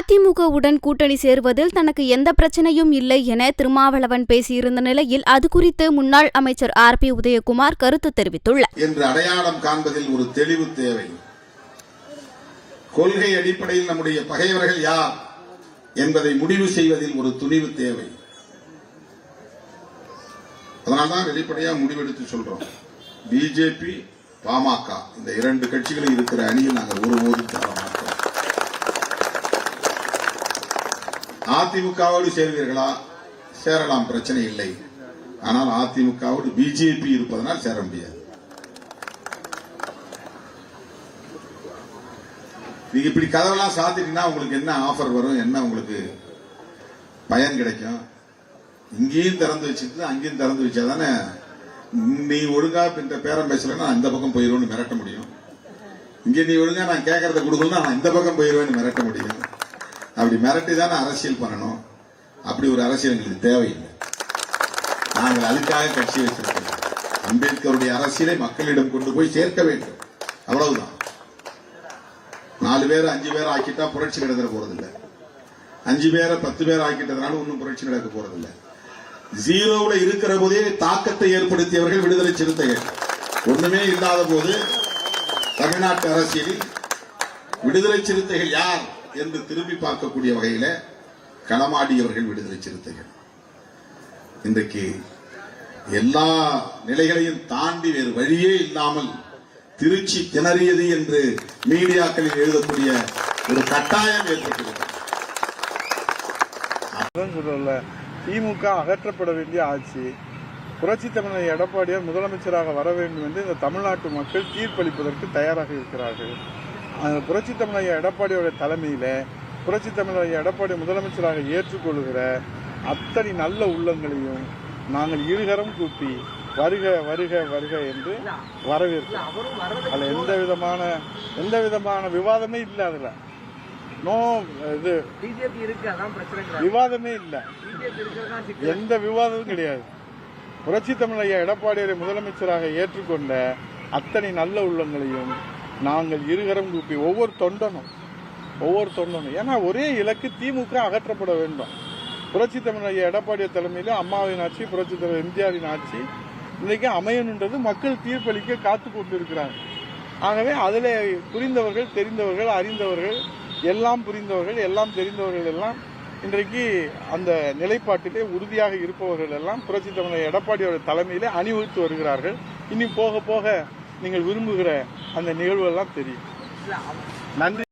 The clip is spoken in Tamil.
அதிமுகவுடன் கூட்டணி சேருவதில் தனக்கு எந்த பிரச்சனையும் இல்லை என திருமாவளவன் பேசியிருந்த நிலையில் அது குறித்து முன்னாள் அமைச்சர் RB உதயகுமார் கருத்து தெரிவித்துள்ளார். என்று அடையாளம் காண்பதில் ஒரு தெளிவு தேவை. கொள்கை அடிப்படையில் நம்முடைய பகைவர்கள் யார் என்பதை முடிவு செய்வதில் ஒரு துணிவு தேவை. அதனால்தான் வெளிப்படையாக முடிவெடுத்து சொல்றோம். பிஜேபி, பாமக இந்த இரண்டு கட்சிகளும் இருக்கிற அணியில் நாங்கள் ஒருபோதும் தர மாட்டோம். அதிமுகவோடு சேர்வீர்களா? சேரலாம், பிரச்சனை இல்லை. ஆனால் அதிமுகவோடு பிஜேபி இருப்பதனால் சேர முடியாது. நீங்க இப்படி கதவெல்லாம் சாத்திட்டீங்கன்னா உங்களுக்கு என்ன ஆஃபர் வரும், என்ன உங்களுக்கு பயன் கிடைக்கும்? இங்கேயும் திறந்து வச்சுட்டு அங்கேயும் திறந்து வச்சாதானே நீ ஒழுங்கா இந்த பேரம் பேசலன்னா அந்த பக்கம் போயிருவேன்னு மிரட்ட முடியும். இங்கே நீ ஒழுங்கா நான் கேட்கறத கொடுக்கலன்னா நான் இந்த பக்கம் போயிருவேன்னு மிரட்ட முடியும். அப்படி மிரட்டி தானே அரசியல் பண்ணணும். அப்படி ஒரு அரசியல் எங்களுக்கு தேவையில்லை. நாங்கள் அதுக்காக கட்சி வச்சிருக்கோம். அம்பேத்கருடைய அரசியலை மக்களிடம் கொண்டு போய் சேர்க்க வேண்டும், அவ்வளவுதான். 4 பேர் 5 பேர் ஆக்கிட்டா புரட்சி நடந்துட போறதில்லை. 5 பேரை 10 பேர் ஆக்கிட்டதுனால ஒன்னும் புரட்சி நடக்க போறதில்லை. ஜீரோவுல இருக்கிற போதே தாக்கத்தை ஏற்படுத்தியவர்கள் விடுதலை சிறுத்தைகள். ஒண்ணுமே இல்லாத போது தமிழ்நாட்டு அரசியலில் விடுதலை சிறுத்தைகள் யார் என்று திரும்பி பார்க்கக்கூடிய வகையில களமாடியவர்கள் விடுதலை சிறுத்தைகள். இன்றைக்கு எல்லா நிலைகளையும் தாண்டி வேறு வழியே இல்லாமல் திருச்சி திணறியது என்று மீடியாக்களில் எழுதக்கூடிய ஒரு கட்டாயம் ஏற்பட்டுள்ளது. திமுக அகற்றப்பட வேண்டிய ஆட்சி. புரட்சி தமிழர் எடப்பாடியார் முதலமைச்சராக வர வேண்டும் என்று இந்த தமிழ்நாட்டு மக்கள் தீர்ப்பளிப்பதற்கு தயாராக இருக்கிறார்கள். அந்த புரட்சி தமிழர் எடப்பாடியோட தலைமையில புரட்சி தமிழர் எடப்பாடி முதலமைச்சராக ஏற்றுக்கொள்கிற அத்தனை நல்ல உள்ளங்களையும் நாங்கள் இருகரம் கூப்பி வருக வருக வருக என்று வரவேற்கிறோம். அதுல எந்த விதமான விவாதமே இல்லை. அதுல இது விவாதமே இல்லை, எந்த விவாதமும் கிடையாது. புரட்சி தமிழர் எடப்பாடியாரை முதலமைச்சராக ஏற்றுக்கொண்ட அத்தனை நல்ல உள்ளங்களையும் நாங்கள் இருகரம் கூப்பி ஒவ்வொரு தொண்டனும் ஏன்னா ஒரே இலக்கு, திமுக அகற்றப்பட வேண்டும். புரட்சி தமிழர் எடப்பாடியார் தலைமையிலும் அம்மாவின் ஆட்சி, புரட்சி தலைவர் எம்ஜிஆரின் ஆட்சி இன்றைக்கு அமையணுன்றது மக்கள் தீர்ப்பளிக்க காத்து கொண்டிருக்கிறாங்க. ஆகவே அதில் புரிந்தவர்கள், தெரிந்தவர்கள், அறிந்தவர்கள், எல்லாம் புரிந்தவர்கள், எல்லாம் தெரிந்தவர்கள் எல்லாம் இன்றைக்கு அந்த நிலைப்பாட்டிலே உறுதியாக இருப்பவர்கள் எல்லாம் புரட்சி தமிழர் எடப்பாடியோட தலைமையிலே அணிவகுத்து வருகிறார்கள். இனி போக போக நீங்கள் விரும்புகிற அந்த நிகழ்வுகள்லாம் தெரியும். நன்றி.